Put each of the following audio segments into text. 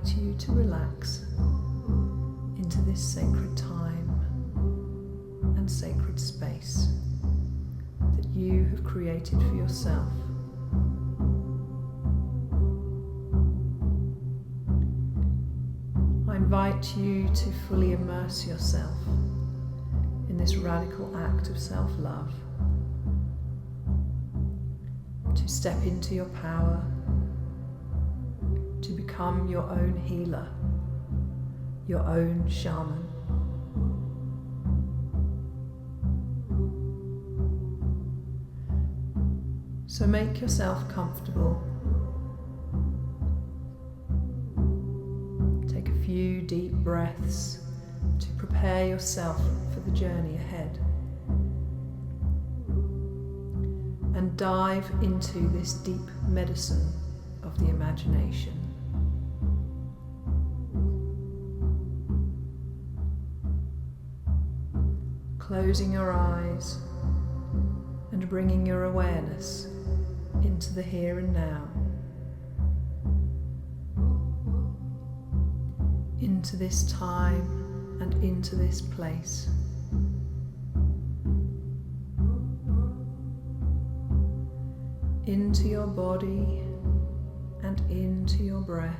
invite you to relax into this sacred time and sacred space that you have created for yourself. I invite you to fully immerse yourself in this radical act of self-love, to step into your power, to become your own healer, your own shaman. So make yourself comfortable. Take a few deep breaths to prepare yourself for the journey ahead. And dive into this deep medicine of the imagination. Closing your eyes and bringing your awareness into the here and now, into this time and into this place. Into your body and into your breath.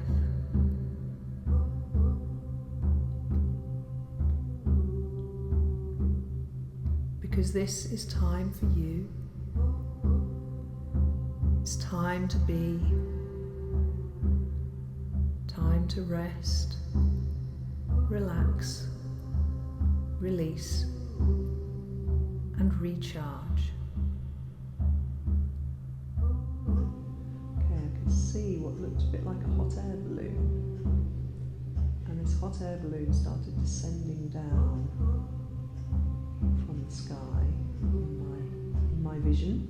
Because this is time for you. It's time to be, time to rest, relax, release, and recharge. Okay, I can see what looked a bit like a hot air balloon. And this hot air balloon started descending down from the sky in my vision.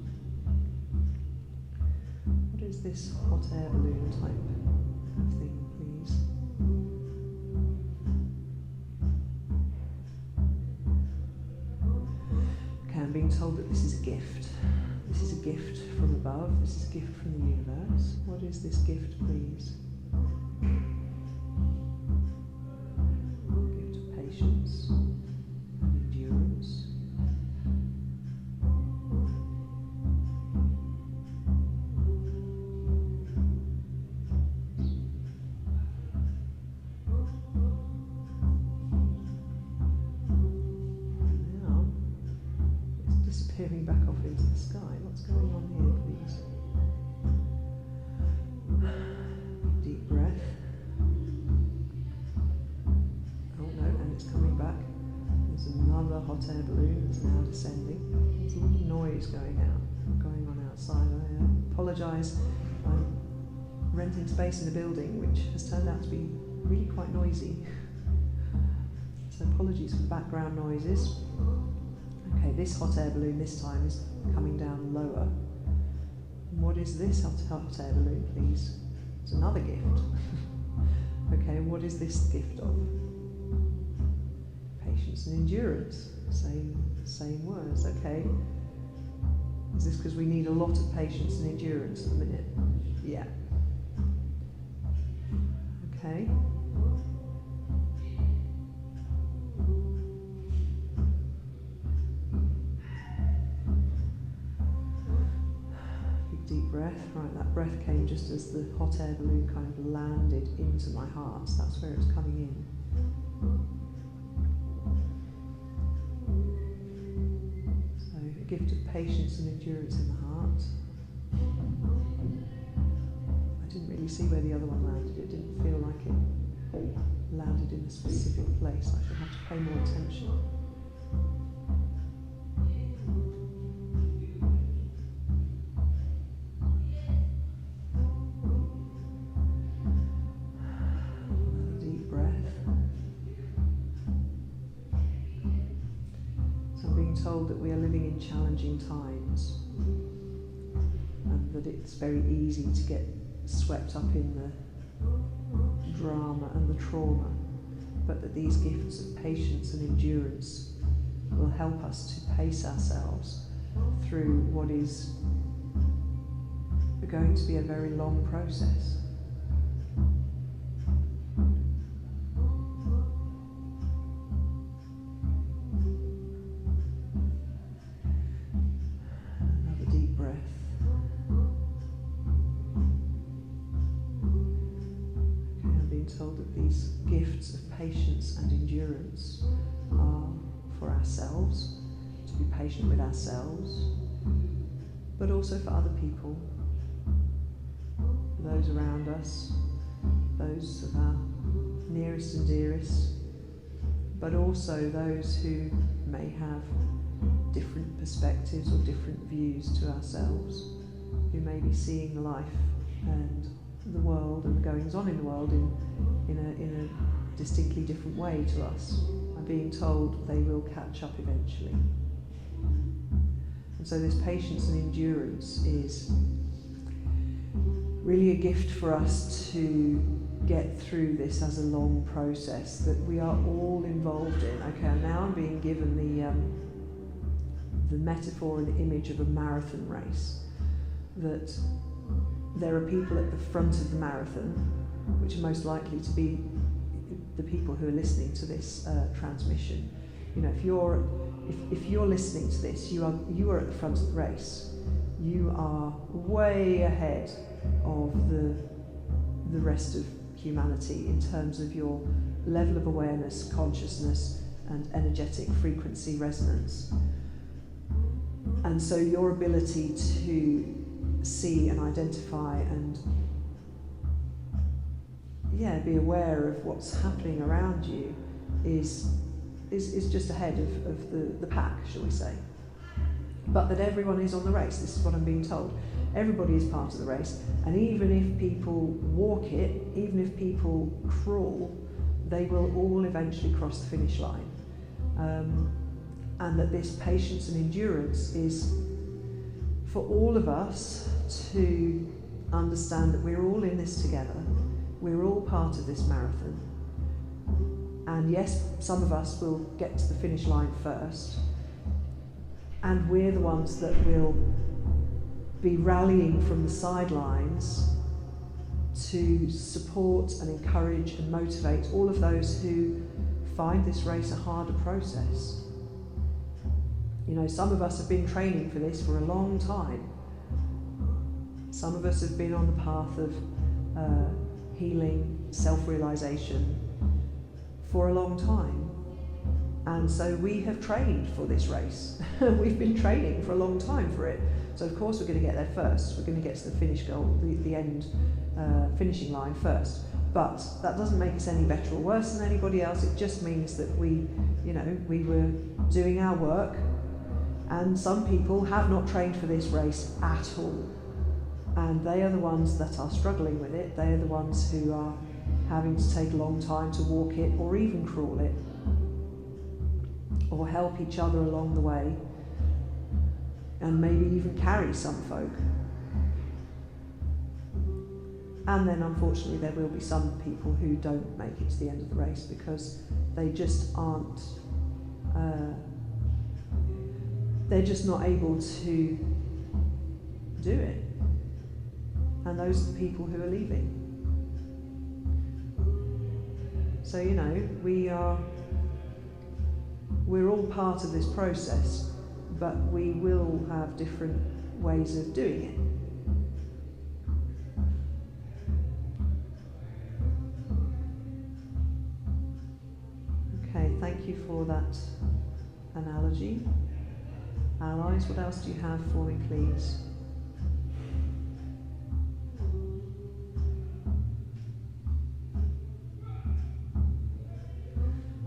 What is this hot air balloon type of thing, please? Okay, I'm being told that this is a gift. This is a gift from above. This is a gift from the universe. What is this gift, please? Gift of patience and endurance. Disappearing back off into the sky. What's going on here, please? Deep breath. Oh no, and it's coming back. There's another hot air balloon that's now descending. There's a lot of noise going on outside. I apologise. I'm renting space in a building which has turned out to be really quite noisy. So apologies for background noises. Okay, this hot air balloon this time is coming down lower. What is this hot air balloon, please? It's another gift. Okay, what is this gift of? Patience and endurance. Same words. Okay. Is this because we need a lot of patience and endurance at the minute? Yeah. Okay. Deep breath. Right, that breath came just as the hot air balloon kind of landed into my heart. So that's where it's coming in. So a gift of patience and endurance in the heart. I didn't really see where the other one landed. It didn't feel like it landed in a specific place. I should have to pay more attention. Told that we are living in challenging times and that it's very easy to get swept up in the drama and the trauma, but that these gifts of patience and endurance will help us to pace ourselves through what is going to be a very long process. being told that these gifts of patience and endurance are for ourselves, to be patient with ourselves, but also for other people, those around us, those of our nearest and dearest, but also those who may have different perspectives or different views to ourselves, who may be seeing life and the world and the goings on in the world in a distinctly different way to us. I'm being told they will catch up eventually. And so this patience and endurance is really a gift for us to get through this as a long process that we are all involved in. Okay, now I'm being given the metaphor and image of a marathon race, that there are people at the front of the marathon, which are most likely to be the people who are listening to this transmission. You know, if you're listening to this, you are at the front of the race. You are way ahead of the rest of humanity in terms of your level of awareness, consciousness, and energetic frequency resonance. And so your ability to see and identify and be aware of what's happening around you is just ahead of the pack, shall we say. But that everyone is on the race, this is what I'm being told. Everybody is part of the race, and even if people walk it, even if people crawl, they will all eventually cross the finish line. And that this patience and endurance is for all of us to understand that we're all in this together, we're all part of this marathon. And yes, some of us will get to the finish line first, and we're the ones that will be rallying from the sidelines to support and encourage and motivate all of those who find this race a harder process. You know, some of us have been training for this for a long time. Some of us have been on the path of healing, self-realization for a long time. And so we have trained for this race. We've been training for a long time for it. So of course we're going to get there first. We're going to get to the finish goal, the end finishing line first. But that doesn't make us any better or worse than anybody else. It just means that we were doing our work. And some people have not trained for this race at all. And they are the ones that are struggling with it. They are the ones who are having to take a long time to walk it or even crawl it, or help each other along the way, and maybe even carry some folk. And then unfortunately there will be some people who don't make it to the end of the race because they just aren't, they're just not able to do it. And those are the people who are leaving. So, you know, we're all part of this process, but we will have different ways of doing it. Okay, thank you for that analogy. Allies, what else do you have for me, please?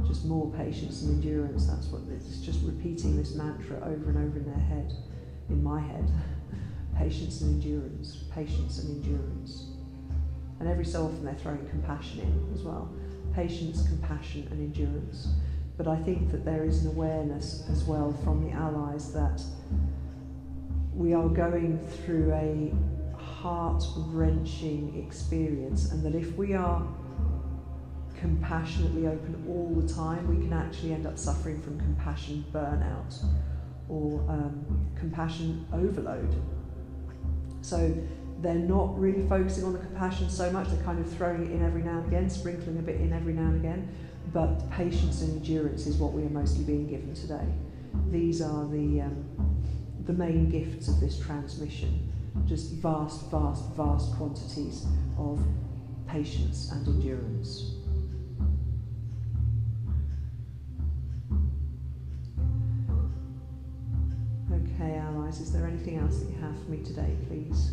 Just more patience and endurance. That's what it's just repeating this mantra over and over in their head, in my head. Patience and endurance, patience and endurance. And every so often they're throwing compassion in as well. Patience, compassion and endurance. But I think that there is an awareness as well from the allies that we are going through a heart-wrenching experience, and that if we are compassionately open all the time, we can actually end up suffering from compassion burnout or compassion overload. So they're not really focusing on the compassion so much, they're kind of throwing it in every now and again, sprinkling a bit in every now and again, but patience and endurance is what we are mostly being given today. These are the main gifts of this transmission, just vast, vast, vast quantities of patience and endurance. Okay, allies, is there anything else that you have for me today, please?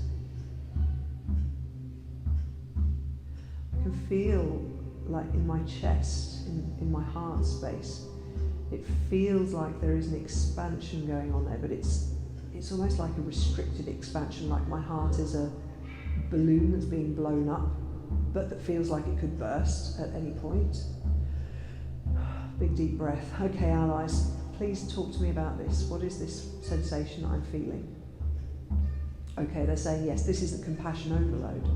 I can feel like in my chest, in my heart space, it feels like there is an expansion going on there, but it's almost like a restricted expansion, like my heart is a balloon that's being blown up, but that feels like it could burst at any point. Big deep breath. Okay, allies, please talk to me about this. What is this sensation I'm feeling? Okay, they're saying yes, this isn't compassion overload.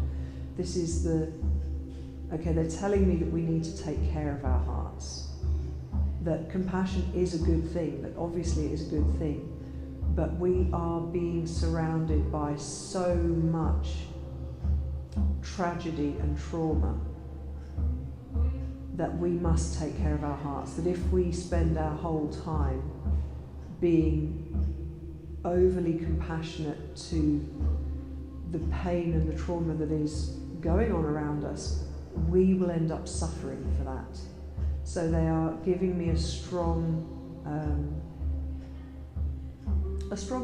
This is they're telling me that we need to take care of our hearts. That compassion is a good thing, that obviously it is a good thing, but we are being surrounded by so much tragedy and trauma that we must take care of our hearts. That if we spend our whole time being overly compassionate to the pain and the trauma that is going on around us, we will end up suffering for that. So they are giving me a strong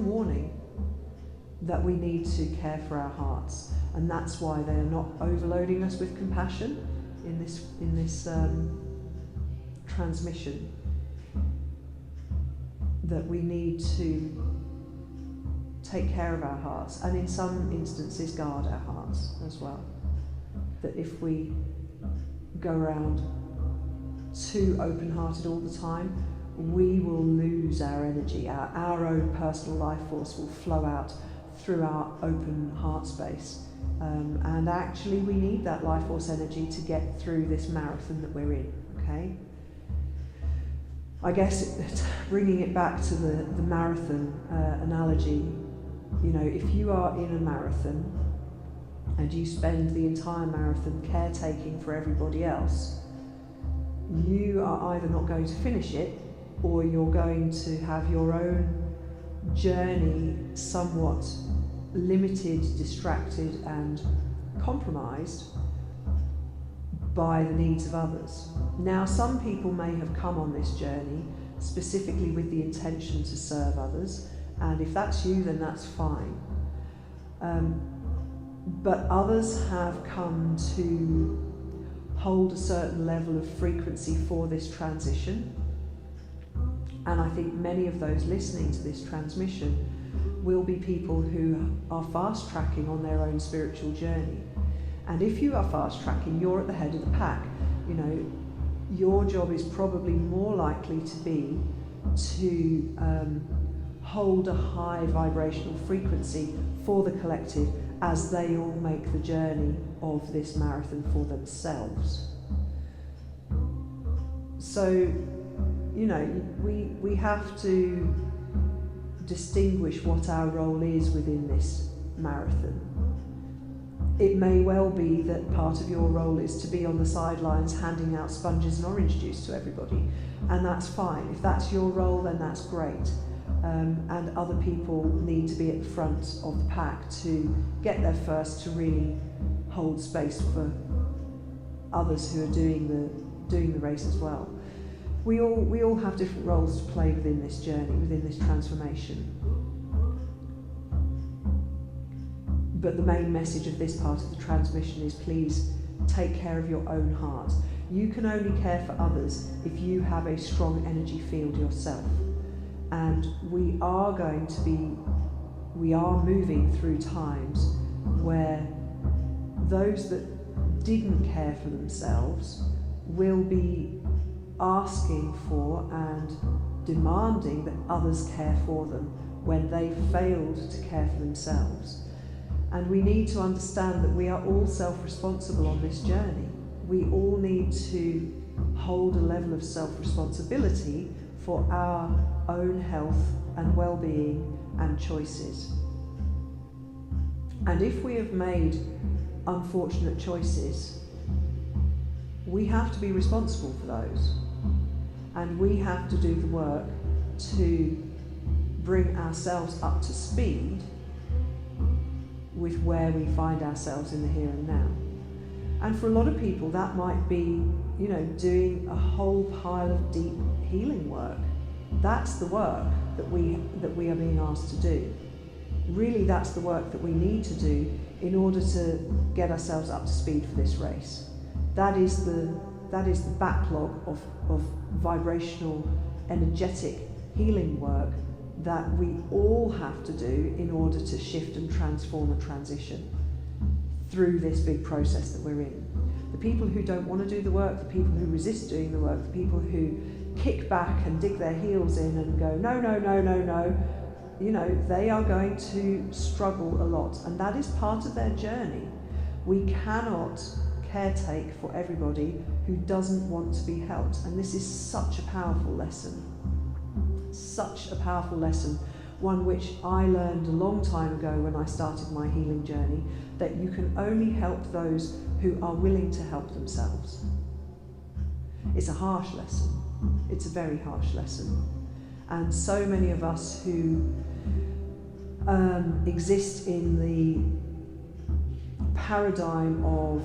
warning that we need to care for our hearts, and that's why they are not overloading us with compassion in this transmission. That we need to take care of our hearts, and in some instances guard our hearts as well. That if we go around too open-hearted all the time, we will lose our energy. Our own personal life force will flow out through our open heart space. And actually we need that life force energy to get through this marathon that we're in, okay? I guess bringing it back to the marathon analogy, you know, if you are in a marathon and you spend the entire marathon caretaking for everybody else, you are either not going to finish it, or you're going to have your own journey somewhat limited, distracted and compromised by the needs of others. Now, some people may have come on this journey specifically with the intention to serve others, and if that's you, then that's fine. But others have come to hold a certain level of frequency for this transition, and I think many of those listening to this transmission will be people who are fast tracking on their own spiritual journey. And if you are fast tracking, you're at the head of the pack. You know, your job is probably more likely to be to hold a high vibrational frequency for the collective as they all make the journey of this marathon for themselves. So, you know, we have to distinguish what our role is within this marathon. It may well be that part of your role is to be on the sidelines handing out sponges and orange juice to everybody, and that's fine. If that's your role, then that's great. And other people need to be at the front of the pack to get there first, to really hold space for others who are doing the race as well. We all have different roles to play within this journey, within this transformation. But the main message of this part of the transmission is, please take care of your own heart. You can only care for others if you have a strong energy field yourself. And we are moving through times where those that didn't care for themselves will be asking for and demanding that others care for them when they failed to care for themselves. And we need to understand that we are all self-responsible on this journey. We all need to hold a level of self-responsibility for our own health and well-being and choices. And if we have made unfortunate choices, we have to be responsible for those. And we have to do the work to bring ourselves up to speed with where we find ourselves in the here and now. And for a lot of people, that might be, you know, doing a whole pile of deep healing work. That's the work that we are being asked to do. Really, that's the work that we need to do in order to get ourselves up to speed for this race. That is the backlog of vibrational, energetic healing work that we all have to do in order to shift and transform and transition through this big process that we're in. The people who don't want to do the work, the people who resist doing the work, the people who kick back and dig their heels in and go, no, no, no, no, no, you know, they are going to struggle a lot, and that is part of their journey. We cannot caretake for everybody who doesn't want to be helped, and this is such a powerful lesson. Such a powerful lesson, one which I learned a long time ago when I started my healing journey, that you can only help those who are willing to help themselves. It's a harsh lesson. It's a very harsh lesson. And so many of us who exist in the paradigm of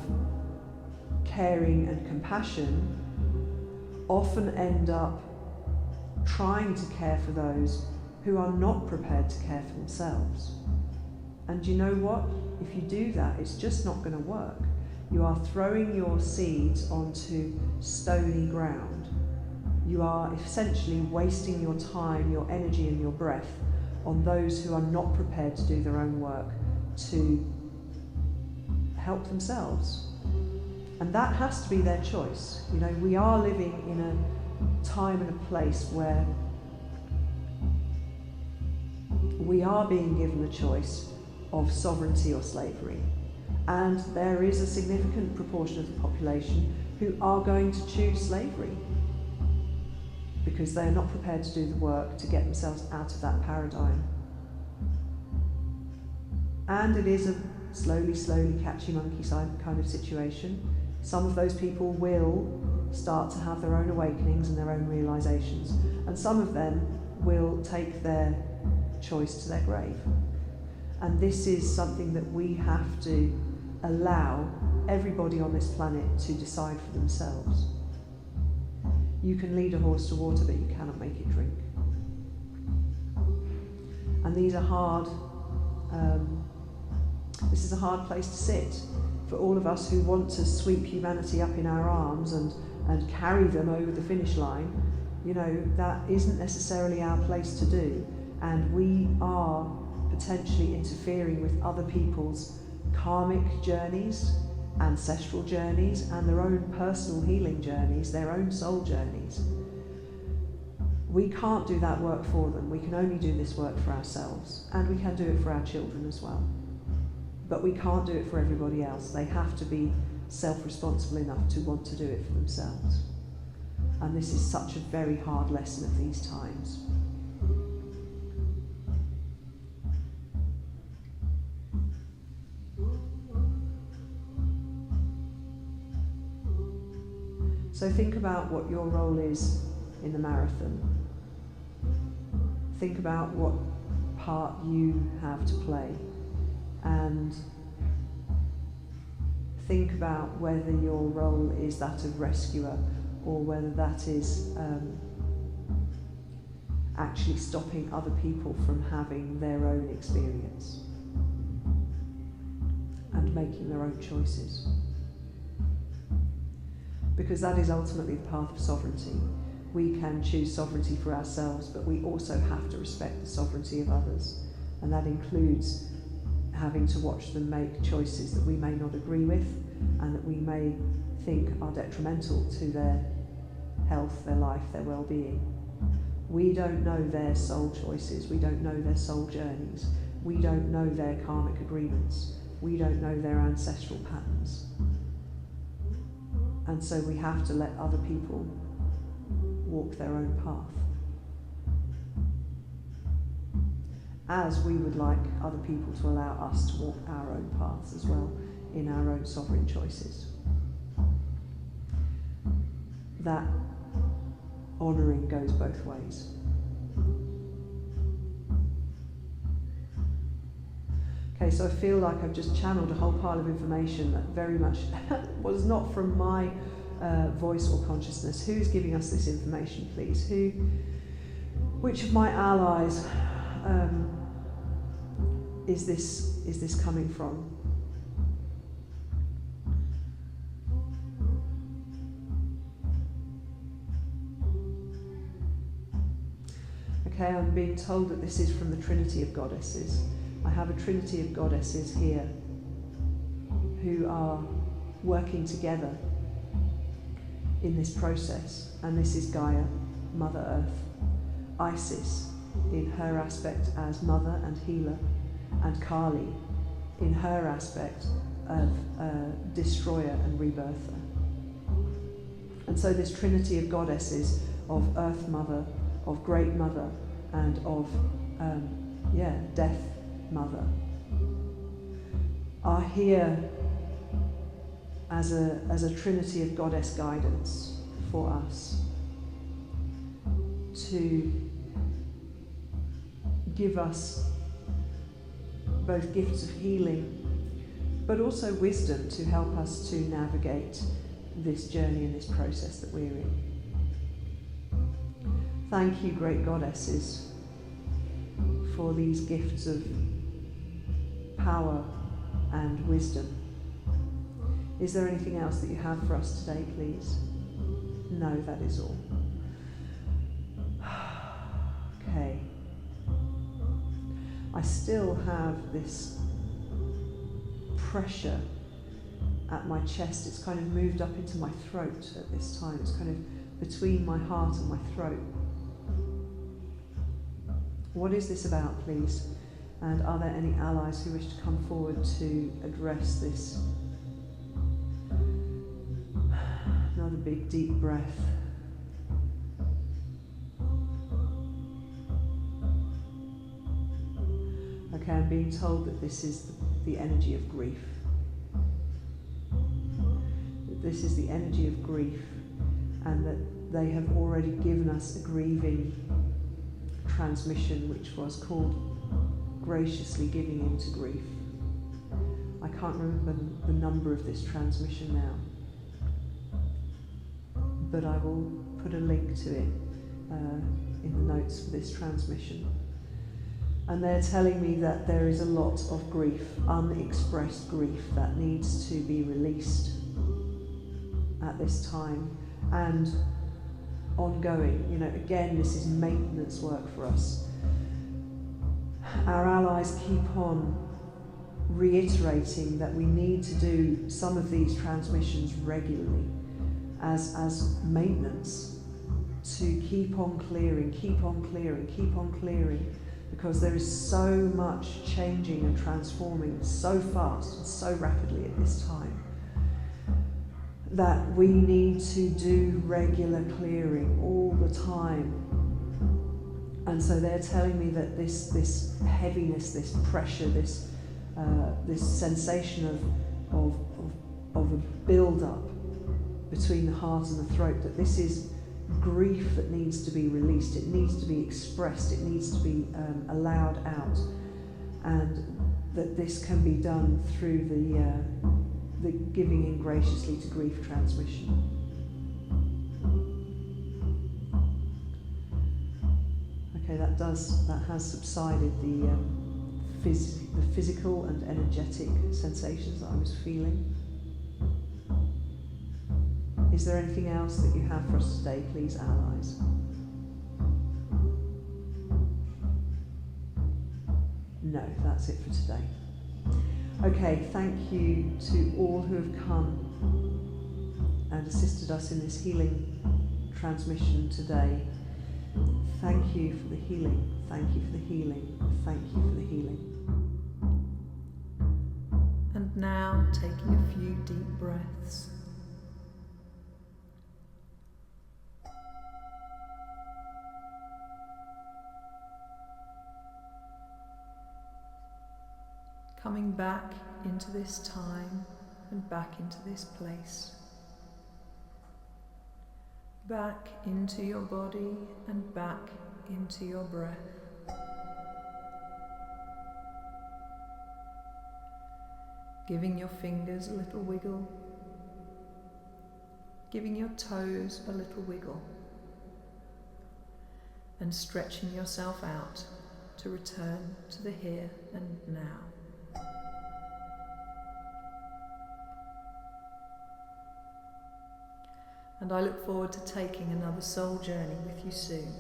caring and compassion often end up trying to care for those who are not prepared to care for themselves. And you know what? If you do that, it's just not going to work. You are throwing your seeds onto stony ground. You are essentially wasting your time, your energy and your breath on those who are not prepared to do their own work to help themselves. And that has to be their choice. You know, we are living in a time and a place where we are being given the choice of sovereignty or slavery. And there is a significant proportion of the population who are going to choose slavery because they are not prepared to do the work to get themselves out of that paradigm. And it is a slowly catchy monkey kind of situation. Some of those people will start to have their own awakenings and their own realizations, and some of them will take their choice to their grave. And this is something that we have to allow everybody on this planet to decide for themselves. You can lead a horse to water, but you cannot make it drink. And these are hard, this is a hard place to sit for all of us who want to sweep humanity up in our arms and carry them over the finish line. You know, that isn't necessarily our place to do. And we are potentially interfering with other people's karmic journeys, ancestral journeys, and their own personal healing journeys, their own soul journeys. We can't do that work for them. We can only do this work for ourselves, and we can do it for our children as well. But we can't do it for everybody else. They have to be self-responsible enough to want to do it for themselves. And this is such a very hard lesson of these times. So think about what your role is in the marathon. Think about what part you have to play. And think about whether your role is that of rescuer or whether that is actually stopping other people from having their own experience and making their own choices. Because that is ultimately the path of sovereignty. We can choose sovereignty for ourselves, but we also have to respect the sovereignty of others. And that includes having to watch them make choices that we may not agree with and that we may think are detrimental to their health, their life, their well-being. We don't know their soul choices. We don't know their soul journeys. We don't know their karmic agreements. We don't know their ancestral patterns. And so we have to let other people walk their own path, as we would like other people to allow us to walk our own paths as well, in our own sovereign choices. That honouring goes both ways. Okay, Okay, so I feel like I've just channeled a whole pile of information that very much was not from my voice or consciousness. Who's giving us this information, please? Which of my allies is this coming from? Okay, I'm being told that this is from the Trinity of Goddesses. I have a Trinity of Goddesses here who are working together in this process, and this is Gaia, Mother Earth, Isis in her aspect as mother and healer, and Kali in her aspect of destroyer and rebirther. And so this Trinity of Goddesses of Earth Mother, of Great Mother, and of Death Mother are here as a Trinity of Goddess guidance for us to give us both gifts of healing but also wisdom to help us to navigate this journey and this process that we're in. Thank you, great goddesses, for these gifts of power and wisdom. Is there anything else that you have for us today, please? No, that is all. Okay. I still have this pressure at my chest. It's kind of moved up into my throat at this time. It's kind of between my heart and my throat. What is this about, please? And are there any allies who wish to come forward to address this? Another big, deep breath. Okay, I'm being told that this is the energy of grief. That this is the energy of grief, and that they have already given us a grieving transmission, which was called graciously giving into grief. I can't remember the number of this transmission now, but I will put a link to it in the notes for this transmission. And they're telling me that there is a lot of grief, unexpressed grief, that needs to be released at this time, and ongoing. You know, again, this is maintenance work for us. Our allies keep on reiterating that we need to do some of these transmissions regularly as maintenance, to keep on clearing, keep on clearing, keep on clearing, because there is so much changing and transforming so fast and so rapidly at this time that we need to do regular clearing all the time. And so they're telling me that this heaviness, this pressure, this sensation of a build-up between the heart and the throat, that this is grief that needs to be released, it needs to be expressed, it needs to be allowed out, and that this can be done through the giving in graciously to grief transmission. Okay, that has subsided the physical and energetic sensations that I was feeling. Is there anything else that you have for us today, please, allies? No, that's it for today. Okay, thank you to all who have come and assisted us in this healing transmission today. Thank you for the healing. Thank you for the healing. Thank you for the healing. And now, taking a few deep breaths. Coming back into this time and back into this place. Back into your body and back into your breath. Giving your fingers a little wiggle, giving your toes a little wiggle, and stretching yourself out to return to the here and now. And I look forward to taking another soul journey with you soon.